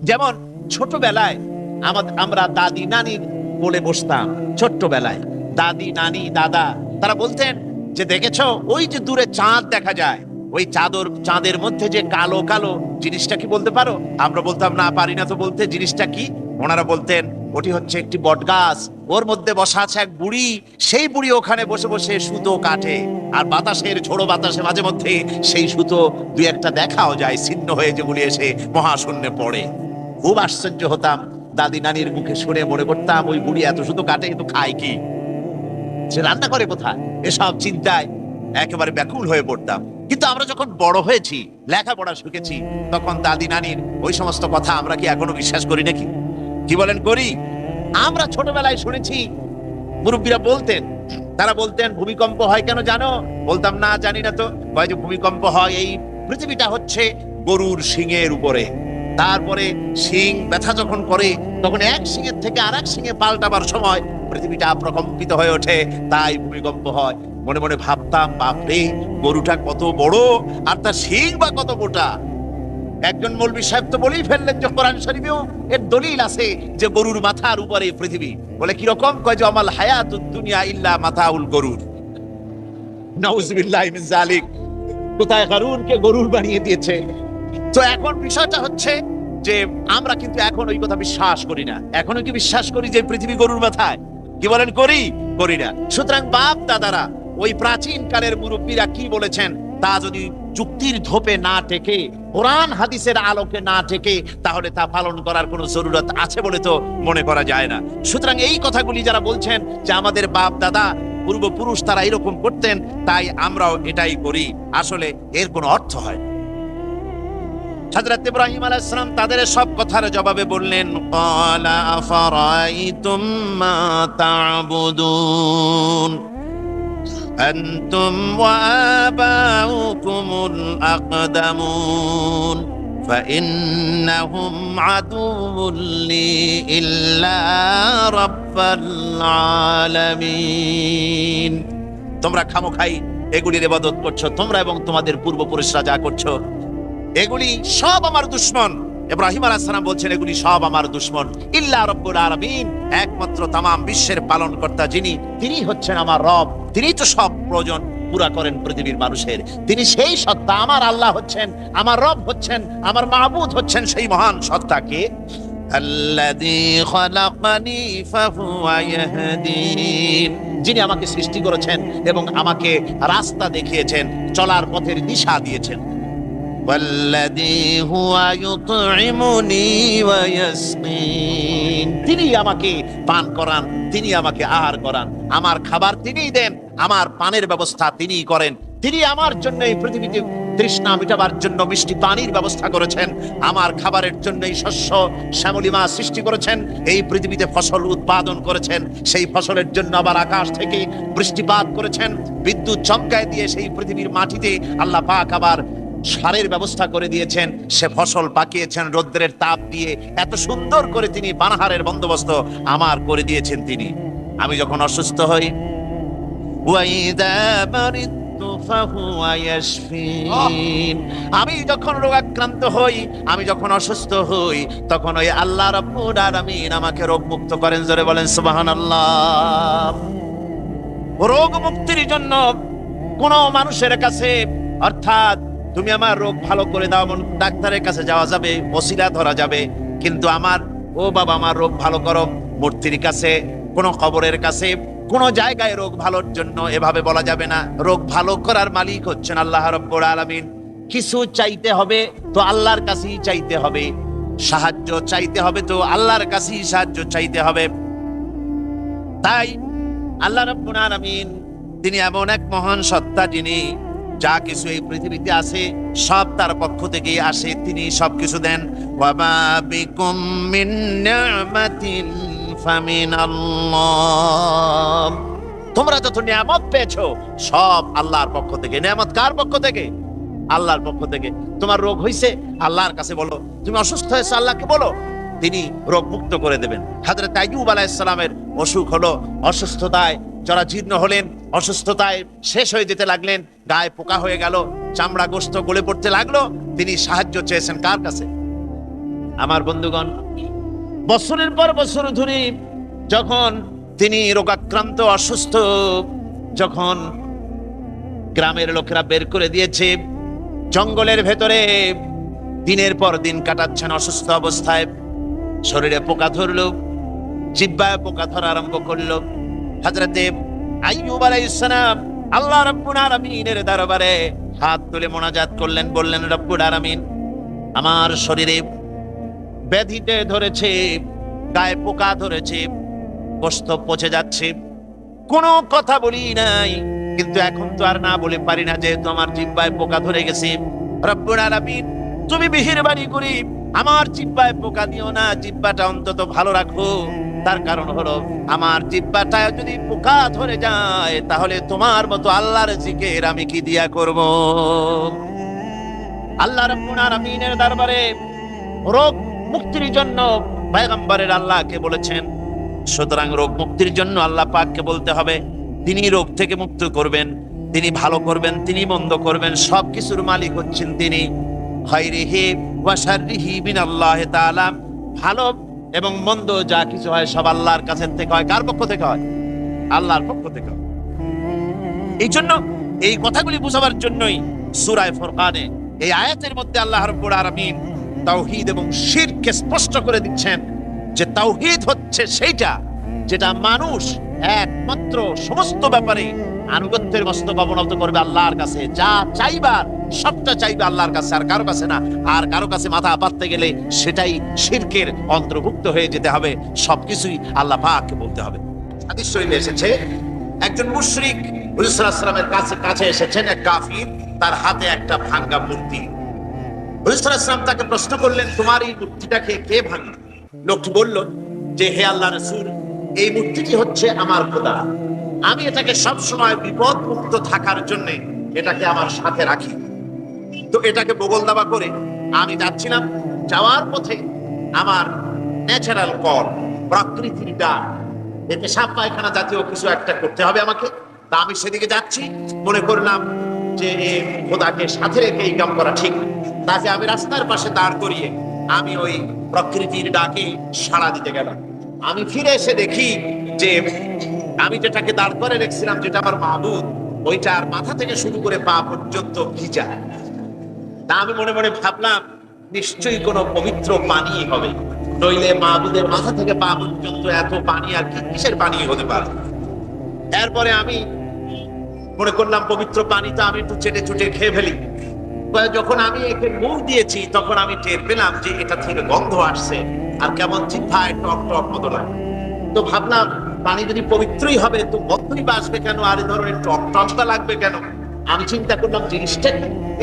যেমন ছোটবেলায় আমরা দাদি নানির বলে বসতাম। ছোট্টবেলায় দাদি নানি দাদা তারা বলতেন যে দেখেছো ওই যে দূরে চাঁদ দেখা যায়, ওই চাঁদের মধ্যে যে কালো কালো জিনিসটা কি বলতে পারো? আমরা বলতাম না, পারি না তো বলতে। জিনিসটা কি? ওনারা বলতেন ওটি হচ্ছে একটি বটগাছ, ওর মধ্যে বসা আছে এক বুড়ি, সেই বুড়ি ওখানে বসে বসে সুতো কাটে, আর বাতাসের ঝোড়ো বাতাসে মাঝে মধ্যে সেই সুতো দুই একটা দেখাও যায় ছিন্ন হয়ে, যেগুলি এসে মহাশূন্যে পড়ে। খুব আশ্চর্য হতাম দাদি নানির মুখে শুনে, মনে করতাম ওই বুড়ি এত সুতো কাটে, কিন্তু খায় কি, সে রান্না করে কোথায়, এসব চিন্তায় একেবারে ব্যাকুল হয়ে পড়তাম। কিন্তু আমরা যখন বড় হয়েছি, লেখাপড়া শিখেছি, তখন দাদি নানির ওই সমস্ত কথা আমরা কি এখনো বিশ্বাস করি নাকি? কি বলেন, করি? আমরা ছোটবেলায় শুনেছি মুরব্বীরা বলতেন, তারা বলতেন ভূমিকম্প হয় কেন জানো? বলতাম না, জানি না তো। কয় যে ভূমিকম্প হয় এই পৃথিবীটা হচ্ছে গরুর শিংয়ের উপরে, তারপরে শিং ব্যথা যখন করে তখন এক শিংয়ের থেকে আর এক শিংয়ে পাল্টাবার সময় পৃথিবীটা প্রকম্পিত হয়ে ওঠে, তাই ভূমিকম্প হয়। মনে মনে ভাবতাম, বাপরে, গরুটা কত বড় আর তার শিং বা কত মোটা। একজন মৌলবী সাহেব তো বলেই ফেললেন যে কোরআন শরীফেও এর দলিল আছে যে গরুর মাথার উপরে পৃথিবী। বলে কিরকম? কয় যে আমাল হায়াতুদ দুনিয়া ইল্লা মাতাউল গরুর। নাউজুবিল্লাহি মিন যালিক। কোথায় কারুনকে গরুর বানিয়ে দিয়েছে। তো এখন বিষয়টা হচ্ছে যে আমরা কিন্তু এখন ওই কথা বিশ্বাস করি না। এখনো কি বিশ্বাস করি যে পৃথিবী গরুর মাথায়? কি বলেন, করি? করি না। সুতরাং বাপ দাদারা, ওই প্রাচীন কালের মুরব্বীরা কি বলেছেন তা যদি যুক্তির ধোপে না টেকে, কোরআন হাদিসের আলোকে না টেকে, তাহলে তা পালন করার কোনো জরুরত আছে বলে তো মনে করা যায় না। সুতরাং এই কথাগুলি যারা বলছেন যে আমাদের বাপ দাদা পূর্বপুরুষ তারা এরকম করতেন, তাই আমরাও এটাই করি, আসলে এর কোনো অর্থ হয় না। হযরত ইব্রাহিম আলাইহিস সালাম তাদের সব কথার জবাবে বললেন, ক্বালা আফারাইতুম মা তা'বুদুন আনতুম ওয়া আবাউকুমুল আকদামুন ফাইন্নাহুম আদুউল লি ইল্লা রাব্বাল আলামিন। তোমরা খামোখাই এগুলির ইবাদত করছো, তোমরা এবং তোমাদের পূর্বপুরুষরা যা করছো, এগুলি সব আমার দুশমন। ইব্রাহিম আলাইহিস সালাম বলছেন এগুলি সব আমার দুশমন, ইল্লা রাব্বুল আলামিন, একমাত্র তামাম বিশ্বের পালনকর্তা যিনি, তিনি হচ্ছেন আমার রব। তিনি তো সব প্রয়োজন পুরা করেন পৃথিবীর মানুষের। তিনি সেই সত্তা, আমার আল্লাহ হচ্ছেন, আমার রব হচ্ছেন, আমার মাবুদ হচ্ছেন সেই মহান সত্তাকে। আল্লাযী খালাকানি ফাহুয়া ইয়াহদিন, যিনি আমাকে সৃষ্টি করেছেন এবং আমাকে রাস্তা দেখিয়েছেন, চলার পথের দিশা দিয়েছেন। ওয়াল্লাযী হুয়া ইউত'ইমুনি ওয়া ইয়াসকিন, তিনি আমাকে পান করান, তিনি আমাকে আহার করান, আমার খাবার তিনিই দেন, আমার পানের ব্যবস্থা তিনিই করেন। তিনি আমার জন্য এই পৃথিবীতে তৃষ্ণা মিটাবার জন্য মিষ্টি পানির ব্যবস্থা করেছেন, আমার খাবারের জন্য এই শস্য শ্যামলী মাছ সৃষ্টি করেছেন, এই পৃথিবীতে ফসল উৎপাদন করেছেন, সেই ফসলের জন্য আবার আকাশ থেকে বৃষ্টিপাত করেছেন, বিদ্যুৎ চমকায় দিয়ে সেই পৃথিবীর মাটিতে আল্লাহ পাক আবার সারের ব্যবস্থা করে দিয়েছেন, সে ফসল পাকিয়েছেন রৌদ্রের তাপ দিয়ে, এত সুন্দর করে তিনি পানাহারের বন্দোবস্ত আমার করে দিয়েছেন তিনি। আমি যখন অসুস্থ হই, ওয়াইদা মারিদতু ফাহুয়া ইয়াশফিন, আমি যখন রোগাক্রান্ত হই, আমি যখন অসুস্থ হই, তখন ওই আল্লাহ রাব্বুল আলামিন আমাকে রোগ মুক্ত করেন। জোরে বলেন সুবহানাল্লাহ। রোগ মুক্তির জন্য কোন মানুষের কাছে, অর্থাৎ তুমি আমার রোগ ভালো করে দাও, ডাক্তারের কাছে যাওয়া যাবে, ওসিলা ধরা যাবে, কিন্তু আমার, ও বাবা আমার রোগ ভালো করো, মূর্তির কাছে, কোন কবরের কাছে, কোন জায়গায় রোগ ভালোর জন্য এভাবে বলা যাবে না। রোগ ভালো করার মালিক হচ্ছেন আল্লাহ রাব্বুল আলামিন। কিছু চাইতে হবে তো আল্লাহর কাছেই চাইতে হবে, সাহায্য চাইতে হবে তো আল্লাহর কাছেই সাহায্য চাইতে হবে। তাই আল্লাহ রাব্বুল আলামিন তিনি এমন এক মহান সত্তা, যিনি যা কিছু এই পৃথিবীতে আছে সব তার পক্ষ থেকেই আসে, তিনি সবকিছু দেন। ওয়া মা বিকুম মিন নি'মাতিন ফামিনাল্লাহ, তোমরা যত নিয়ামত পেয়েছো সব আল্লাহর পক্ষ থেকে। নিয়ামত কার পক্ষ থেকে? আল্লাহর পক্ষ থেকে। তোমার রোগ হয়েছে, আল্লাহর কাছে বলো। তুমি অসুস্থ হয়েছে, আল্লাহকে বলো, তিনি রোগ মুক্ত করে দেবেন। হযরত আইয়ুব আলাইহিস সালামের অসুখ হলো, অসুস্থতায় জরাজীর্ণ হলেন, অসুস্থতায় শেষ হয়ে যেতে লাগলেন, গায়ে পোকা হয়ে গেল, চামড়া গোশত গলে পড়তে লাগলো। তিনি সাহায্য চেয়েছেন কার কাছে? আমার বন্ধুগণ, বছরের পর বছর ধরে যখন তিনি রোগাক্রান্ত অসুস্থ, যখন গ্রামের লোকেরা বের করে দিয়েছে, জঙ্গলের ভেতরে দিনের পর দিন কাটাচ্ছেন অসুস্থ অবস্থায়, শরীরে পোকা ধরলো, জিহ্বায় পোকা ধরা আরম্ভ করলো। হযরতে আইয়ুব আলাইহিস সালাম আল্লাহ রাব্বুল আলামিনের দরবারে হাত তুলে মোনাজাত করলেন, বললেন, রব্বুল আলামিন, আমার শরীরে ব্যাধিতে ধরেছে, গায়ে পোকা ধরেছে, গোশত পচে যাচ্ছে, কোনো কথা বলি নাই, কিন্তু এখন তো আর না বলে পারি না, যেহেতু আমার জিহ্বায় পোকা ধরে গেছে। রব্বুল আলামিন, তুমি মেহেরবানি করে আমার জিহ্বায় পোকা দিও না, জিহ্বাটা অন্তত ভালো রাখো। তার কারণ হলো, আমার জিহ্বাটা যদি পোকা ধরে যায়, তাহলে তোমার মতো আল্লাহর জিকির আমি কি দিয়া করব? আল্লাহ রাব্বুল আলামিনের দরবারে রোগ মুক্তির জন্য পয়গম্বরের আল্লাহকে বলেছেন, সুতরাং রোগ মুক্তির জন্য আল্লাহ পাককে বলতে হবে। তিনি রোগ থেকে মুক্ত করবেন, তিনি ভালো করবেন, তিনি মন্দ করবেন, সবকিছুর মালিক হচ্ছেন তিনি। খায়রিহি ওয়া শাররিহি মিনাল্লাহি তাআলা, ভালো এবং মন্দ যা কিছু হয় সব আল্লাহর কাছ থেকে হয়। কার পক্ষ থেকে হয়? আল্লাহর পক্ষ থেকে হয়। এই জন্য এই কথাগুলি বোঝাবার জন্যই সূরা ফুরকানে এই আয়াতের মধ্যে আল্লাহ রাব্বুল আলামিন তাওহীদ এবং শিরককে স্পষ্ট করে দিচ্ছেন যে তাওহীদ হচ্ছে সেইটা যেটা মানুষ একমাত্র সমস্ত ব্যাপারে আনুগত্যের মস্তক অবনত করবে আল্লাহর কাছে, যা চাইবার সবটা চাইবে আল্লাহর কাছে, আর কারো কাছে না। আর কারো কাছে মাথা পাততে গেলে সেটাই শিরকের অন্তর্ভুক্ত হয়ে যেতে হবে, সবকিছুই আল্লাহ পাককে বলতে হবে। হাদিস শরীফে এসেছে, একজন মুশরিক রাসূল সাল্লাল্লাহু আলাইহি ওয়াসাল্লামের কাছে এসেছেন, এক কাফির, তার হাতে একটা ভাঙা মূর্তি। রাসূল সাল্লাল্লাহু আলাইহি ওয়াসাল্লাম তাকে প্রশ্ন করলেন, তোমার এই মূর্তিটাকে কে ভাঙল? লোকটি বলল যে, হে আল্লাহর রাসূল, এই মূর্তিটি হচ্ছে আমার খোদা, আমি এটাকে সব সময় বিপদ মুক্ত থাকার জন্য এটাকে আমার সাথে রাখি। তো এটাকে বগল দাবা করে আমি যাচ্ছিলাম, যাওয়ার পথে আমার ন্যাচারাল কল, প্রকৃতির ডাক, এতে সাপ পায়খানা জাতীয় কিছু একটা করতে হবে আমাকে। তা আমি সেদিকে যাচ্ছি, মনে করলাম যে খোদাকে সাথে রেখে এই কাম করা ঠিক, তাকে আমি রাস্তার পাশে দাঁড় করিয়ে আমি ওই প্রকৃতির ডাকে সাড়া দিতে গেলাম। আমি ফিরে এসে দেখি যে আমি যেটাকে দাঁড় করে রেখেছিলাম, যেটা আমার মাবুদ, ওইটার মাথা থেকে শুরু করে পা পর্যন্ত ভিজা। তা আমি মনে মনে ভাবলাম, নিশ্চয়ই কোনো পবিত্র পানি হবে, নইলে মাবুদের মাথা থেকে পা পর্যন্ত এত পানি আর কিসের পানি হতে পারে। এরপরে আমি মনে করলাম পবিত্র পানি, তো আমি একটু চেটে চুটে খেয়ে ফেলি। যখন আমি একে মুখ দিয়েছি, তখন আমি টের পেলাম যে এটা থেকে গন্ধ আসছে, আর কেমন জিহ্বায় টক টক মতো লাগে। তো ভাবলাম, পানি যদি পবিত্রই হবে তো গন্ধই বাসবে কেন, আর এই ধরনের টক টকটা লাগবে কেন? আমি চিন্তা করলাম জিনিসটা,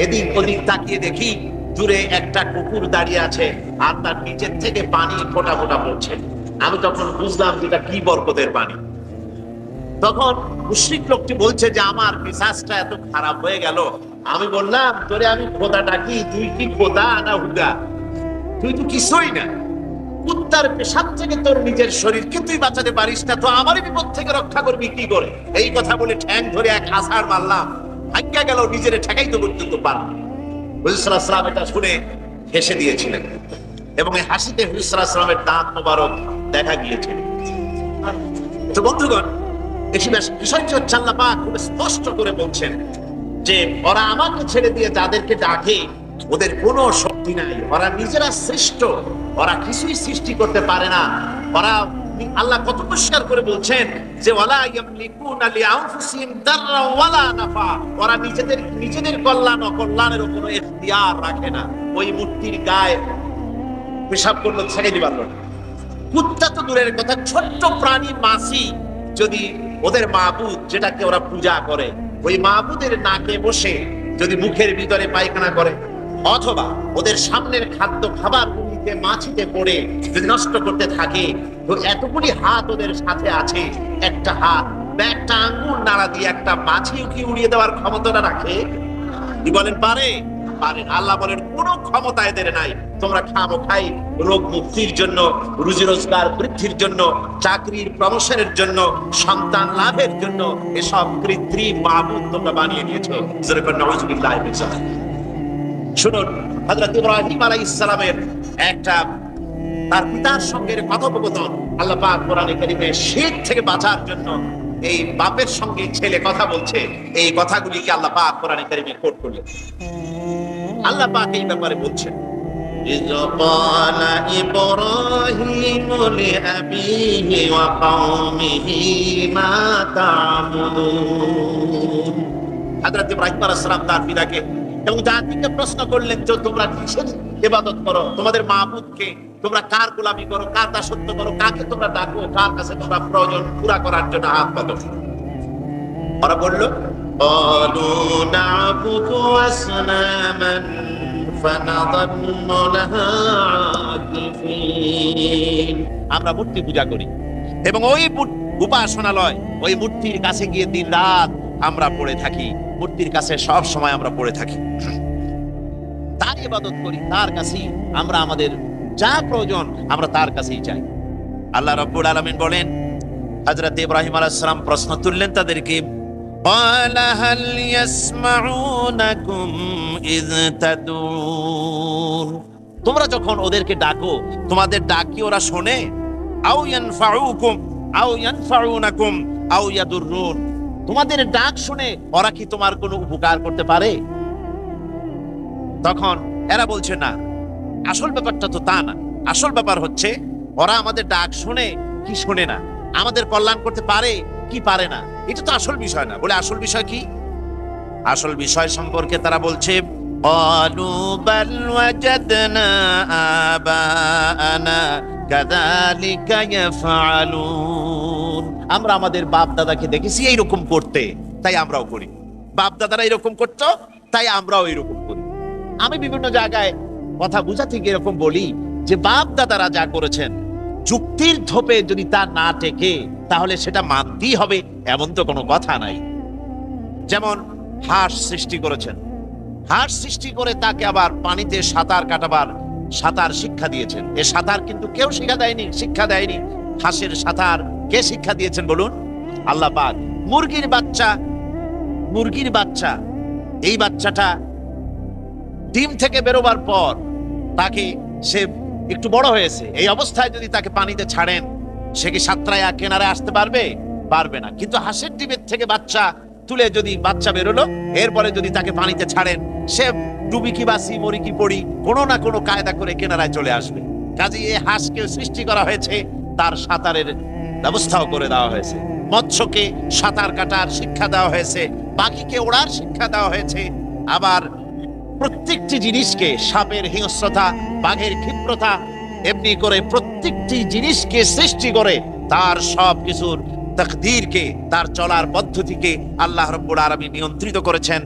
এদিক ওদিক তাকিয়ে দেখি দূরে একটা কুকুর দাঁড়িয়ে আছে, আর তার নিচের থেকে পানি ফোঁটা ফোঁটা পড়ছে। আমি তখন বুঝলাম যেটা কি বরকতের পানি। তখন মুশরিক লোকটি বলছে যে, আমার মেজাজটা এত খারাপ হয়ে গেল। আমি বললাম, তোরে আমি খোদা ডাকি, তুই কি খোদা না হুদা? তুই তো কিছুই না। কুত্তার পেশাব থেকে তোর নিজের শরীরকে তুই বাঁচাতে পারিস না, তো আমারই বিপদ থেকে রক্ষা করবি কি করে? এই কথা বলে ঠ্যাং ধরে এক আছাড় মারলাম, ভাগ্যা গেল নিজের ঠেকাইতে পর্যন্ত পারলাম। রাসূল সাল্লাল্লাহু আলাইহি ওয়াসাল্লাম এটা শুনে হেসে দিয়েছিলেন, এবং এই হাসিতে রাসূল সাল্লাল্লাহু আলাইহি ওয়াসাল্লামের দাঁত মোবারক দেখা গিয়েছিল। তো বন্ধুগণ, বিষয়টি হচ্ছে আল্লাহ পাক খুব স্পষ্ট করে বলছেন যে ওরা আমাকে ছেড়ে দিয়ে যাদেরকে ডাকে, ওদের কোনো শক্তি নাই, ওরা নিজেরা সৃষ্ট, ওরা কিছুই সৃষ্টি করতে পারে না। ওরা, আল্লাহ কত পরিষ্কার করে বলছেন যে ওয়ালা ইয়ামলিকুনা লিআনফুসিহিম দাররা ওয়ালা নাফা, ওরা নিজেদের কল্যাণ অকল্যাণের কোনো এখতিয়ার রাখে না। ওই মূর্তির গায়ে পেশাব করলো, ছেড়ে দিবার না। কুত্তা তো দূরের কথা, ছোট্ট প্রাণী মাছি যদি ওদের মাবুদ, যেটাকে ওরা পূজা করে, ওই মাবুদের নাকে বসে যদি মুখের ভিতরে পায়খানা করে, অথবা ওদের সামনের খাদ্য খাবার গুলিতে মাছিতে পড়ে যদি নষ্ট করতে থাকে, তো এতগুলি হাত ওদের সাথে আছে, একটা হাত বা একটা আঙ্গুল নাড়া দিয়ে একটা মাছিও কি উড়িয়ে দেওয়ার ক্ষমতাটা রাখে? কি বলেন, পারে? পারেন। আল্লাহ বলেন, কোনো ক্ষমতা এদের নাই। তোমরা খামোখাই রোগ মুক্তির জন্য, রুজি রোজগার বৃদ্ধির জন্য, চাকরির প্রমোশনের জন্য, সন্তান লাভের জন্য এসব কৃত্রিম মাবুদ তোমরা বানিয়ে নিয়েছো। নাউযুবিল্লাহি মিন যালিক। শুনুন, হযরত ইব্রাহিম আলাইহিস সালামের একটা তার পিতার সঙ্গে কথোপকথন, আল্লাহ পাক কোরআনে কারিমে শিরক থেকে বাঁচার জন্য এই বাপের সঙ্গে ছেলে কথা বলছে, এই কথাগুলিকে আল্লাহ পাক কোরআনে কারিমে কোট করলেন। আল্লাহ পাক এই ব্যাপারে বলছেন, إذ قال إبراهيم لأبيه وقومه ما تعبدون। হযরত ইব্রাহিম আলাইহিস সালাম তার পিতাকে এবং জাতিকে প্রশ্ন করলেন যে তোমরা কিসের ইবাদত করো, তোমাদের মাবুদকে, তোমরা কার গোলামি করো, কার দাসত্ব করো, কাকে তোমরা ডাকো, কার কাছে তোমরা প্রয়োজন পুরা করার জন্য হাত পাতো। ওরা বলল قالوا نعبد أصناما فنظل لها عاكفين। আমরা মূর্তি পূজা করি এবং ওই উপাসনালয়, ওই মূর্তির কাছে গিয়ে দিন রাত আমরা পড়ে থাকি, মূর্তির কাছে সব সময় আমরা পড়ে থাকি, তার ইবাদত করি, তার কাছেই আমরা আমাদের যা প্রয়োজন আমরা তার কাছেই চাই। আল্লাহ রাব্বুল আলামিন বলেন, হযরত ইব্রাহিম আলাইহিস সালাম প্রশ্ন তুললেন তাদেরকে, قال هل يسمعونكم إذ تدعون। তোমরা যখন ওদেরকে ডাকো, তোমাদের ডাক কি ওরা শোনে? আও ইয়ানফাউকুম আও ইয়ানফাউনাকুম আও ইয়াদুররুন। তোমাদের ডাক শুনে ওরা কি তোমার কোনো উপকার করতে পারে? তখন এরা বলছে না, আসল ব্যাপারটা তো তা না। আসল ব্যাপার হচ্ছে ওরা আমাদের ডাক শুনে কি শুনে না, আমাদের কল্যাণ করতে পারে কি পারে না, এটা তো আসল বিষয় না। বলে আসল বিষয় কি? আসল বিষয় সম্পর্কে তারা বলছে, ক্বালু বাল ওয়াজাদনা আবাআনা কাযালিকা ইয়াফআলুন। আমরা আমাদের বাপ দাদাকে দেখেছি এইরকম করতে, তাই আমরাও করি। বাপ দাদারা এরকম করতো, তাই আমরাও এরকম করি। আমি বিভিন্ন জায়গায় কথা বুঝাতে গিয়ে এরকম বলি যে বাপ দাদারা যা করেছেন, যুক্তির ধোপে যদি তা না টেকে তাহলে সেটা মানতেই হবে এমন তো কোনো কথা নাই। যেমন হাঁস সৃষ্টি করেছেন, হাঁস সৃষ্টি করে তাকে আবার পানিতে সাঁতার কাটাবার সাঁতার শিক্ষা দিয়েছেন। এ সাঁতার কিন্তু কেউ শিক্ষা দেয়নি। হাঁসের সাঁতার কে শিক্ষা দিয়েছেন বলুন? আল্লাহ পাক। মুরগির বাচ্চা, এই বাচ্চাটা ডিম থেকে বেরোবার পর তাকে, সে একটু বড় হয়েছে, এই অবস্থায় যদি তাকে পানিতে ছাড়েন, সে কি সাঁতরায়া কিনারে আসতে পারবে? পারবে না। কিন্তু হাঁসের ডিমের থেকে বাচ্চা তুলে যদি বাচ্চা বেরোলো, এরপরে যদি তাকে পানিতে ছাড়েন, সে ডুবি কি বাসি মরি কি পড়ি কোনো না কোনো কায়দা করে কিনারায় চলে আসবে। কাজেই এই হাঁসকে সৃষ্টি করা হয়েছে, তার সাঁতারের ব্যবস্থাও করে দেওয়া হয়েছে। মৎস্যকে সাঁতার কাটার শিক্ষা দেওয়া হয়েছে, পাখিকে ওড়ার শিক্ষা দেওয়া হয়েছে। আবার প্রত্যেকটি জিনিসকে, সাপের হিংস্রতা, বাঘের ক্ষিপ্রতা, এমনি করে প্রত্যেকটি জিনিসকে সৃষ্টি করে তার সব কিছুর তাকদীরকে, তার চলার পদ্ধতিকে আল্লাহ রাব্বুল আলামিন নিয়ন্ত্রিত করেছেন,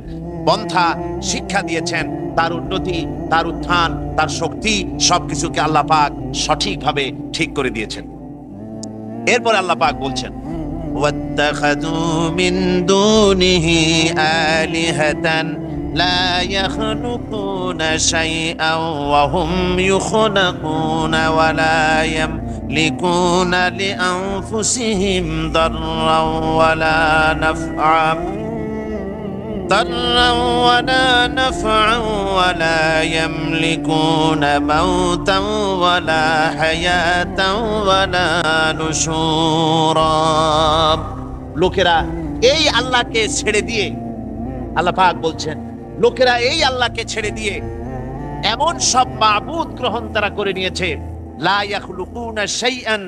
পন্থা শিক্ষা দিয়েছেন। তার উন্নতি, তার উত্থান, তার শক্তি সবকিছুকে আল্লাহ পাক সঠিকভাবে ঠিক করে দিয়েছেন। এরপর আল্লাহ পাক বলছেন, ওয়াত্তাখাযু মিন দুনিহি আলিহাতান লা ইয়াখলুকুনা শাইআন ওয়া হুম ইউখলাকুনা ওয়া লা ইয়ামলিকুনা লিআনফুসিহিম দাররান ওয়া লা নাফআন ولا يملكون موتا ولا حياة ولا نشورا। লোকেরা এই আল্লাহকে ছেড়ে দিয়ে, আল্লাহ পাক বলছেন, লোকেরা এই আল্লাহকে ছেড়ে দিয়ে এমন সব মাবুদ গ্রহণ তারা করে নিয়েছে, লা ইয়াখলুকুনা শাইআন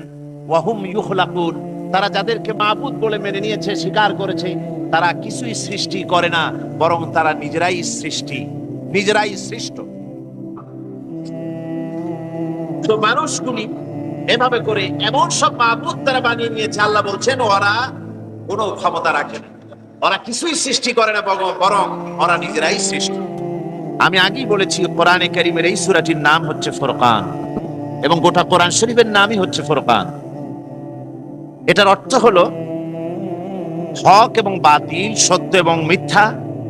ওয়া হুম ইউখলাকুন। তারা যাদেরকে মাবুদ বলে মেনে নিয়েছে, স্বীকার করেছে, তারা কিছুই সৃষ্টি করে না, বরং তারা নিজেরাই সৃষ্ট। তো মানুষগুলি এভাবে করে এমন সব মাবুদ তারা বানিয়ে নিয়েছে, আল্লাহ বলছেন ওরা কোনো ক্ষমতা রাখে না, ওরা কিছুই সৃষ্টি করে না, বরং ওরা নিজেরাই সৃষ্ট। আমি আগেই বলেছি, কোরআনে কারীমের এই সূরাটির নাম হচ্ছে ফুরকান, এবং গোটা কোরআন শরীফের নামই হচ্ছে ফুরকান। এটার অর্থ হলো হক এবং বাতিল, সত্য এবং মিথ্যা,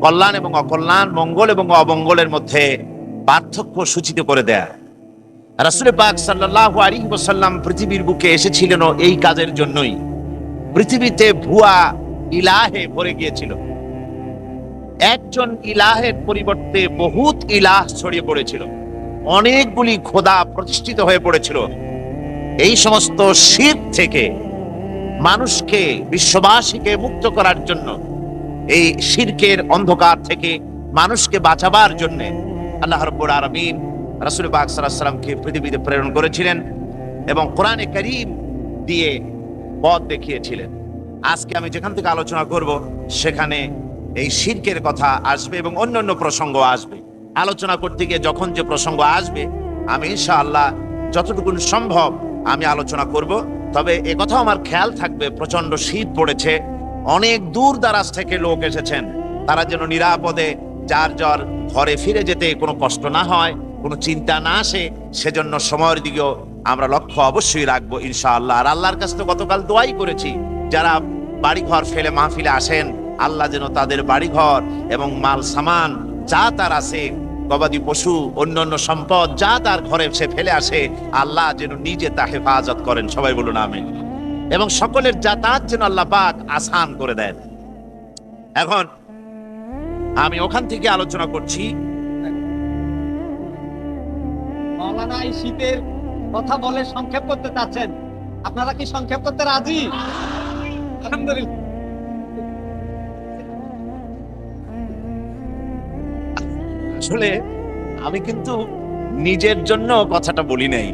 কল্যাণ এবং অকল্যাণ, মঙ্গল এবং অমঙ্গলের মধ্যে পার্থক্য সূচিত করে দেয়া। রাসূল পাক সাল্লাল্লাহু আলাইহি ওয়াসাল্লাম পৃথিবীর বুকে এসেছিলেন এই কাজের জন্যই। পৃথিবীতে ভুয়া ইলাহে ভরে গিয়েছিল, একজন ইলাহের পরিবর্তে বহুত ইলাহ ছড়িয়ে পড়েছিল, অনেকগুলি খোদা প্রতিষ্ঠিত হয়ে পড়েছিল। এই সমস্ত শিরক থেকে মানুষকে, বিশ্ববাসীকে মুক্ত করার জন্য, এই শিরকের অন্ধকার থেকে মানুষকে বাঁচাবার জন্য আল্লাহ রাব্বুল আলামিন রাসূল পাক সাল্লাল্লাহু আলাইহি ওয়াসাল্লামকে পৃথিবীতে প্রেরণ করেছিলেন এবং কোরআনে কারীম দিয়ে পথ দেখিয়েছিলেন। আজকে আমি যেখান থেকে আলোচনা করব সেখানে এই শিরকের কথা আসবে এবং অন্যান্য প্রসঙ্গ আসবে। আলোচনা করতে গিয়ে যখন যে প্রসঙ্গ আসবে আমি ইনশাআল্লাহ যতটুকু সম্ভব আমি আলোচনা করব। তবে একথা আমার খেয়াল থাকবে, প্রচন্ড শীত পড়েছে, অনেক দূর দারাজ থেকে লোক এসেছেন, তারা যেন নিরাপদে যার যার ঘরে ফিরে যেতে কোনো কষ্ট না হয়, কোনো চিন্তা না আসে, সেজন্য সময়ের দিকেও আমরা লক্ষ্য অবশ্যই রাখবো ইনশাআল্লাহ। আর আল্লাহর কাছে তো গতকাল দোয়াই করেছি, যারা বাড়িঘর ফেলে মাহফিলে আসেন আল্লাহ যেন তাদের বাড়িঘর এবং মাল সামান যা তার আছে, গবাদি পশু, অন্যান্য সম্পদ যা তার ঘরে সে ফেলে আসে, আল্লাহ যেন নিজে তা হেফাজত করেন। সবাই বলুন আমিন। এবং সকলের যাতায়াত যেন আল্লাহ পাক আসান করে দেন। এখন আমি ওখান থেকে আলোচনা করছি। মাওলানা এই শীতের কথা বলে সংক্ষেপ করতে চাচ্ছেন, আপনারা কি সংক্ষেপ করতে রাজি? আলহামদুলিল্লাহ। আসলে আমি কিন্তু নিজের জন্য কথাটা বলি নাই,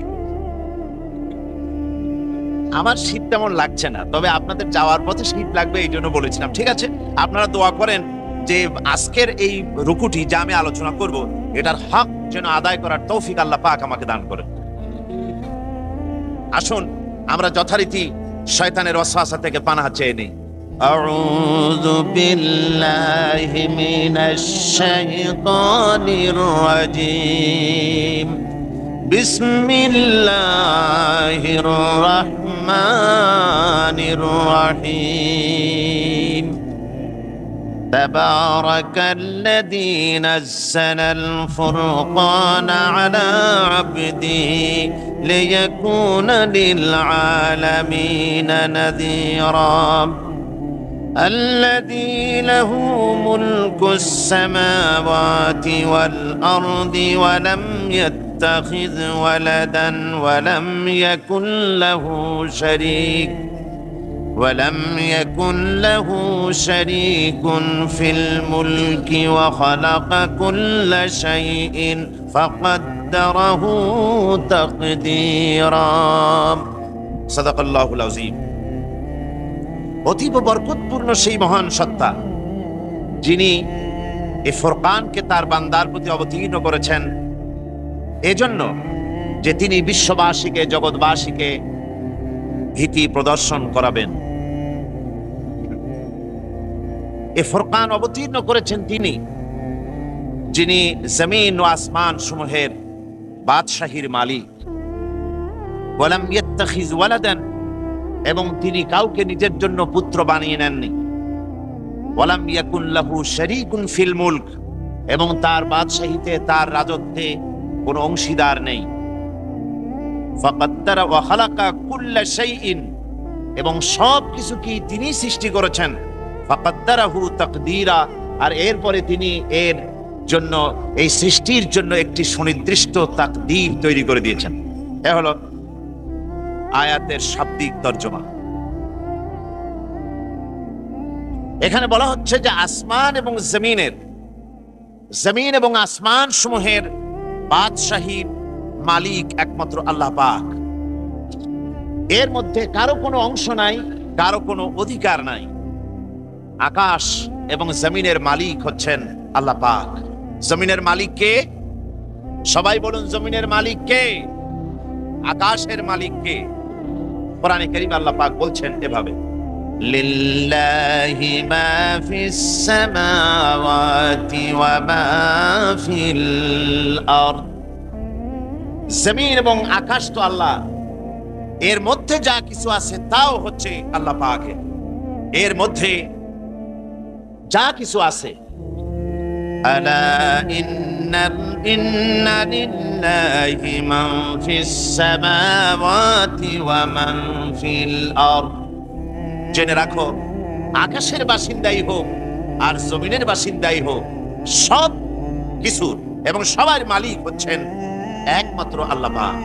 আমার শীত তেমন লাগছে না, তবে আপনাদের যাওয়ার পথে শীত লাগবে এই জন্য বলেছিলাম। ঠিক আছে, আপনারা দোয়া করেন যে আজকের এই রুকুটি যা আমি আলোচনা করব এটার হক যেন আদায় করার তৌফিক আল্লাহ পাক আমাকে দান করেন। আসুন আমরা যথারীতি শয়তানের ওয়াসওয়াসা থেকে পানাহ চেয়ে নিই। আউযু বিল্লাহি মিনাশ শাইতানির রাজীম। বিসমিল্লাহির রাহমানির রাহিম। تبارك الذي نزل الفرقان على عبده ليكون للعالمين نذيرا الذي له ملك السماوات والأرض ولم يتخذ ولدا ولم يكن له شريك في الملك وخلق كل شيء فقدره تقديرا صدق الله العظيم। অতীব বরকতপূর্ণ সেই মহান সত্তা যিনি এই ফুরকানকে তার বান্দার প্রতি অবতীর্ণ করেছেন এজন্য যে তিনি বিশ্ববাসীকে, জগৎবাসীকে ভীতি প্রদর্শন করাবেন। এ ফুরকান অবতীর্ণ করেছেন তিনি যিনি জমিন ও আসমান সমূহের বাদশাহীর মালিক। ওয়ালাম ইয়াত্তাখিজ ওয়ালাদান, এবং তিনি কাউকে নিজের জন্য পুত্র বানিয়ে নেননি। ওয়ালাম ইয়াকুন লাহু শারীকুন ফিল মুলক, এবং তার বাদশাহীতে, তার রাজত্বে কোনো অংশীদার নেই। ফাকাদ্দারা ওয়া খালাকা কুল্লা শাইইন, এবং সব কিছু কি তিনি সৃষ্টি করেছেন। ফাকাদ্দারাহু তাকদীরা, আর এরপরে তিনি এর জন্য, এই সৃষ্টির জন্য একটি সুনির্দিষ্ট তাকদীর তৈরি করে দিয়েছেন। এ হলো আয়াতের শাব্দিক তর্জমা। এখানে বলা হচ্ছে যে আসমান এবং জমিন এবং আসমান সমূহের বাদশাহীর মালিক একমাত্র আল্লাহ পাক। এর মধ্যে কারো কোনো অংশ নাই, কারো কোনো অধিকার নাই। আকাশ এবং জমিনের মালিক হচ্ছেন আল্লাহ পাক। জমিনের মালিক কে? সবাই বলুন, জমিনের মালিক কে? আকাশের মালিক কে? কোরআনে কারীমে আল্লাহ পাক বলছেন এভাবে, লিল্লাহি মা ফিস সামাওয়াতি ওয়া মা ফিল আরদ। জমিন এবং আকাশ তো আল্লাহ, এর মধ্যে যা কিছু আছে তাও হচ্ছে আল্লাহ পাকের। এর মধ্যে যা কিছু আছে, আলা ইন্না লিল্লাহি মান ফিস সামাওয়াতি ওয়া মান ফিল আরদ। জেনে রাখো, আকাশের বাসিন্দাই হোক আর জমিনের বাসিন্দাই হোক, সব কিছুর এবং সবার মালিক হচ্ছেন একমাত্র আল্লাহ পাক।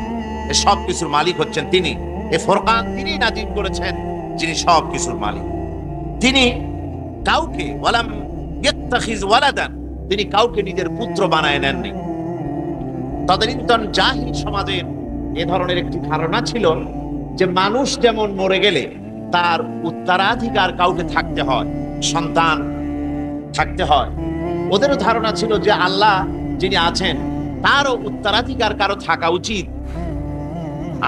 সব কিছুর মালিক হচ্ছেন তিনি। এ ফুরকান তিনি নাজিল করেছেন, যিনি সব কিছুর মালিক। তিনি কাউকে ওয়ালাম ইয়াত্তাখিজ ওয়ালাদান, তিনি কাউকে নিজের পুত্র বানায় নেননি। তদানীন্তন জাহিল সমাজের এ ধরনের একটি ধারণা ছিল যে মানুষ যেমন মরে গেলে তার উত্তরাধিকার কাউকে থাকতে হয়, সন্তান থাকতে হয়। ওদেরও ধারণা ছিল যে আল্লাহ যিনি আছেন তারও উত্তরাধিকার কারো থাকা উচিত,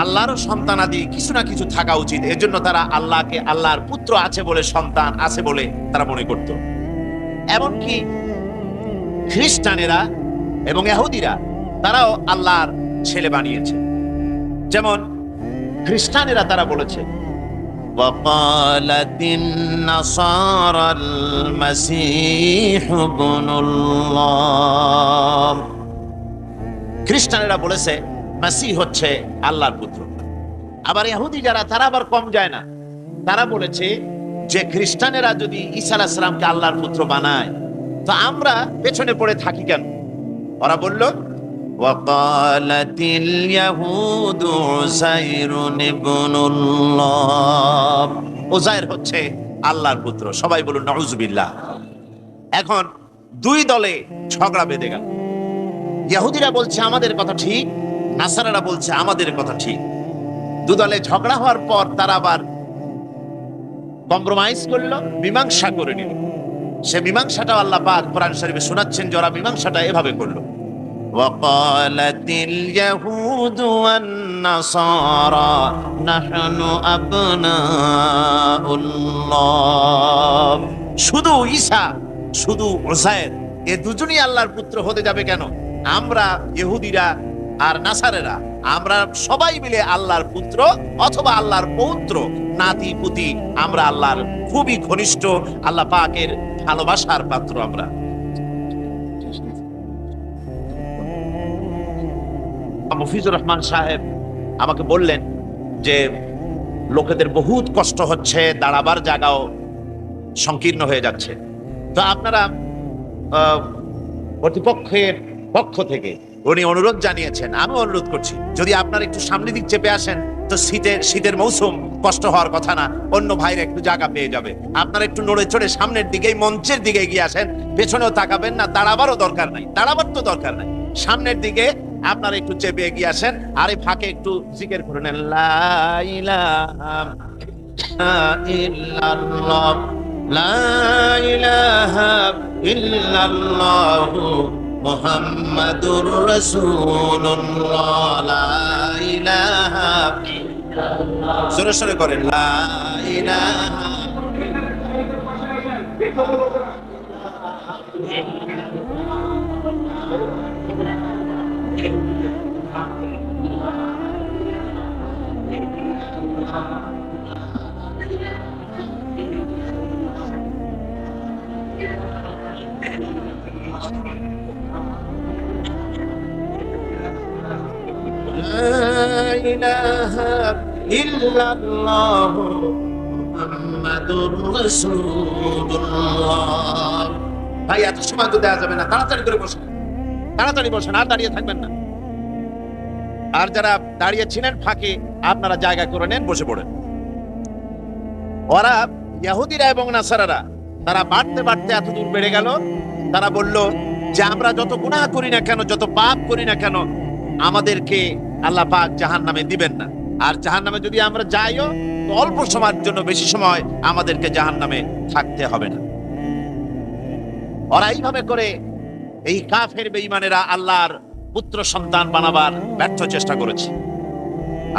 আল্লাহরও সন্তানাদি কিছু না কিছু থাকা উচিত। এজন্য তারা আল্লাহকে আল্লাহর পুত্র আছে বলে, সন্তান আছে বলে তারা মনে করত। এমনকি খ্রিস্টানেরা এবং ইহুদিরা তারাও আল্লাহর ছেলে বানিয়েছে। যেমন খ্রিস্টানেরা তারা বলেছে وقالت النصارى المسيح ابن الله, খ্রিস্টানেরা বলেছে মাসিহ হচ্ছে আল্লাহর পুত্র। আবার ইহুদি যারা, তারা আবার কম যায় না, তারা বলেছে যে খ্রিস্টানেরা যদি ঈসা আলাইহিস সালামকে আল্লাহর পুত্র বানায় তো আমরা পেছনে পড়ে থাকি কেন? ওরা বলল وقالت اليهود عزير ابن الله, উজাইর হচ্ছে আল্লাহর পুত্র। সবাই বলুন নাউজুবিল্লাহ। এখন দুই দলে ঝগড়া বেঁধে গেল। ইহুদিরা বলছে আমাদের কথা ঠিক, নাসারারা বলছে আমাদের কথা ঠিক। দু দলে ঝগড়া হওয়ার পর তারা আবার কম্প্রোমাইজ করলো, মীমাংসা করে নিল। সে মীমাংসাটাও আল্লাহ পাক কোরআন শরীফে শোনাচ্ছেন যে ওরা মীমাংসাটা এভাবে করলো وقالت اليهود والنصارى نحن أبناء الله, শুধু ঈসা শুধু উজাইর এ দুজনই আল্লাহর পুত্র হতে যাবে কেন? আমরা ইহুদিরা আর নাসারেরা আমরা সবাই মিলে আল্লাহর পুত্র অথবা আল্লাহর পৌত্র, নাতি পুতি, আমরা আল্লাহর খুবই ঘনিষ্ঠ, আল্লাহ পাকের ভালোবাসার পাত্র আমরা। মুফিজুর রহমান সাহেব আমাকে বললেন যে লোকেদের বহুত কষ্ট হচ্ছে, দাঁড়াবার জায়গাও সংকীর্ণ হয়ে যাচ্ছে। তো আপনারা কর্তৃপক্ষের পক্ষ থেকে উনি অনুরোধ জানিয়েছেন, আমি অনুরোধ করছি যদি আপনারা একটু সামনের দিক চেপে আসেন তো শীতের মৌসুম, কষ্ট হওয়ার কথা না, অন্য ভাইরা একটু জায়গা পেয়ে যাবে। আপনারা একটু নড়ে চড়ে সামনের দিকে, মঞ্চের দিকে এগিয়ে আসেন, পেছনেও তাকাবেন না, দাঁড়াবারও দরকার নাই, দাঁড়াবার তো দরকার নাই, সামনের দিকে আপনারা একটু চেপে এগিয়ে আসেন। আর এই ফাঁকে একটু জিকির করে নেন, লা ইলাহা ইল্লাল্লাহ, লা ইলাহা ইল্লাল্লাহ, মুহাম্মাদুর রাসূলুল্লাহ, লা ইলাহা ইল্লাল্লাহ, জোরে সোরে করেন, লা ইলাহা ইল্লাল্লাহ, মুহাম্মাদুর রাসূলুল্লাহ। ভাই এত সময় তো দেওয়া যাবে না, তাড়াতাড়ি করে বসেন, তাড়াতাড়ি বসেন, আর দাঁড়িয়ে থাকবেন না। আর যারা দাঁড়িয়ে ছিলেন ফাঁকে আপনারা জায়গা করে নেন, বসে পড়েন। ওরা ইহুদিরা এবং নাসারারা তারা বাড়তে বাড়তে এত দূর বেড়ে গেল, তারা বলল যে আমরা যত গুনাহ করি না কেন, যত পাপ করি না কেন, আমাদেরকে আল্লাহ পাক জাহান্নামে দিবেন না। আর জাহান্নামে যদি আমরা যাইও তো অল্প সময়ের জন্য, বেশি সময় আমাদেরকে জাহান্নামে থাকতে হবে না। ওরা এইভাবে করে এই কাফের বেঈমানেরা আল্লাহর পুত্র সন্তান বানাবার ব্যর্থ চেষ্টা করেছে।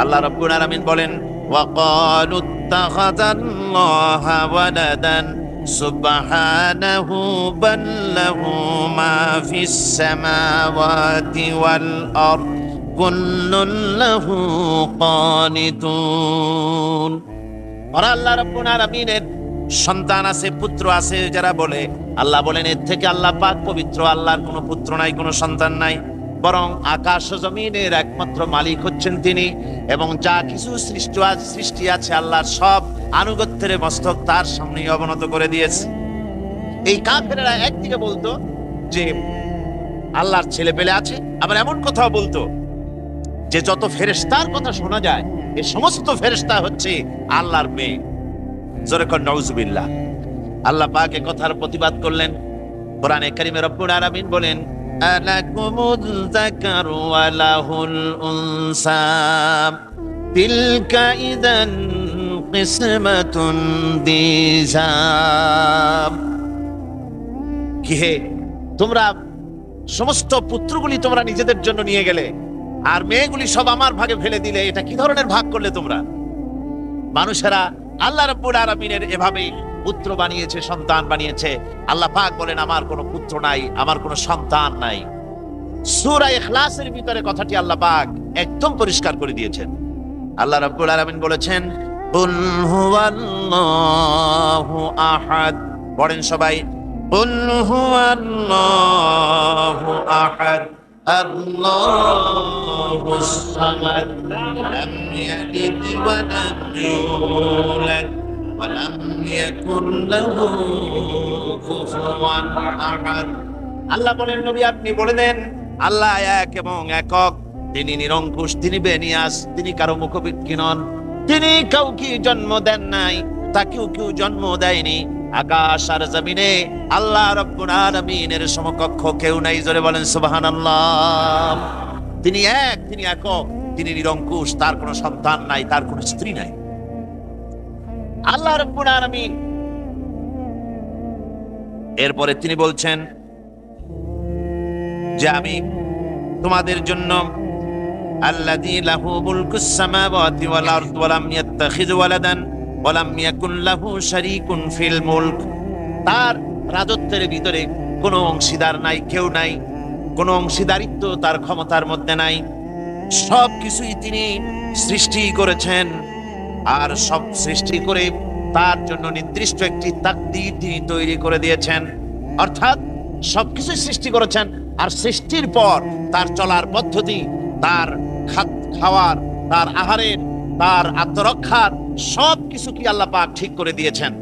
আল্লাহ রাব্বুল আলামিন বলেন ওয়াকালু ইত্তাখাযাল্লাহা ওয়ালাদান সুবহানাহু বাল লাহু মা ফিস সামাওয়াতি ওয়াল আরদ কুল্লুন লাহু কানিতুন। আর আল্লাহ রাব্বুল আলামিনের সন্তান আছে, পুত্র আছে যারা বলে, আল্লাহ বলেন এর থেকে আল্লাহ পাক পবিত্র, আল্লাহর কোনো পুত্র নাই, কোনো সন্তান নাই, বরং আকাশ ও জমিনের একমাত্র মালিক হচ্ছেন তিনি, এবং যা কিছু সৃষ্টি আছে আল্লাহর সব আনুগত্যের মস্তক তার সামনে অবনত করে দিয়েছে। এই কাফেরেরা একদিকে বলতো যে আল্লাহর ছেলে পেলে আছে, আবার এমন কথাও বলতো যে যত ফেরেশতার কথা শোনা যায় এই সমস্ত ফেরেশতা হচ্ছে আল্লাহর মেয়ে। জোরে কর নাউজুবিল্লাহ। আল্লাহ পাক এ কথার প্রতিবাদ করলেন। কোরআনে কারীমে রব্বুল আলামিন বলেন, আলাকুমুল যাকারু ওয়া লাহুল উনসা তিলকা ইযান কিসমাতুন দিজা। কি হে, তোমরা সমস্ত পুত্রগুলি তোমরা নিজেদের জন্য নিয়ে গেলে আর মেয়েগুলি সব আমার ভাগে ফেলে দিলে, এটা কি ধরনের ভাগ করলে তোমরা? মানুষেরা আল্লাহ রাব্বুল আলামিনের এভাবে পুত্র বানিয়েছে, সন্তান বানিয়েছে। আল্লাহ পাক বলেন আমার কোনো পুত্র নাই, আমার কোনো সন্তান নাই। সূরা ইখলাসের ভিতরে কথাটি আল্লাহ পাক একদম পরিষ্কার করে দিয়েছেন। আল্লাহ রাব্বুল আলামিন বলেছেন, কুল হুয়াল্লাহু আহাদ। পড়েন সবাই, কুল হুয়াল্লাহু আহাদ আল্লাহুস সামাদ লাম ইয়ালিদ ওয়া লাম ইউলাদ ওয়া লাম ইয়াকুল লাহু কুফুয়ান আহাদ। আল্লাহ বলেন, নবী আপনি বলে দেন আল্লাহ এক এবং একক, তিনি নিরঙ্কুশ, তিনি বেনিয়াস, তিনি কারো মুখবিক্ষী নন, তিনি কাউকে জন্ম দেন নাই, তাকেও কেউ জন্ম দেয়নি। আকাশ আর জমিনে আল্লাহ রাব্বুল আলামিনের সমকক্ষ কেউ নাই। জোরে বলেন সুবহানাল্লাহ। তিনি এক, তিনি একক, তিনি নিরঙ্কুশ, তার কোনো সন্তান নাই, তার কোনো স্ত্রী নাই। আল্লাহ রাব্বুল আলামিন এরপরে তিনি বলছেন যে আমি তোমাদের জন্য আল্লাযী লাহু মুলকুস সামাওয়াতি ওয়াল আরদ ওয়া লাম ইয়াত্তাখিয ওয়ালাদান ওয়া লাম ইয়াকুন লাহু শারীকুন ফিল মুলক। তার রাজত্বের ভিতরে কোনো অংশীদার নাই, কেউ নাই, কোনো অংশীদারিত্ব তার ক্ষমতার মধ্যে নাই। সব কিছুই তিনি সৃষ্টি করেছেন, আর সব সৃষ্টি করে তার জন্য নির্দিষ্ট একটি তাকদীর তিনি তৈরি করে দিয়েছেন। অর্থাৎ সবকিছু সৃষ্টি করেছেন, আর সৃষ্টির পর তার চলার পদ্ধতি, তার খাওয়ার, তার আহারের, তার আত্মরক্ষার সব কিছু কি আল্লাহ পাক ঠিক করে দিয়েছেন।